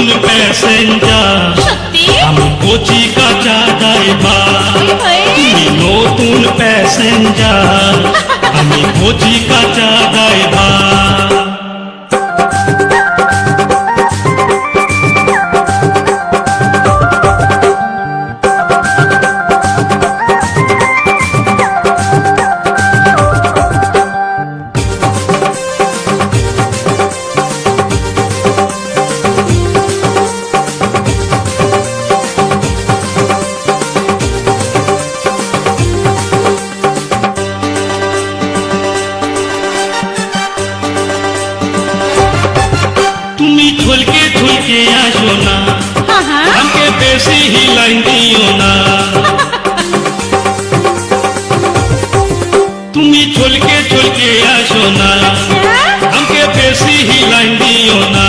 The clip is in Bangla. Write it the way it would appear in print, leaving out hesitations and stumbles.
নতুন প্যাসেঞ্জার, আমি কচি কাঁচা ড্রাইভার। তুমি নতুন প্যাসেঞ্জার, আমি কচি কাঁচা ড্রাইভার। তুমি ঝলকে ঝলকে আসো না, আমাকে বেশি হিলাই দিও না। তুমি ঝলকে ঝলকে আসো না, আমাকে বেশি হিলাই দিও না।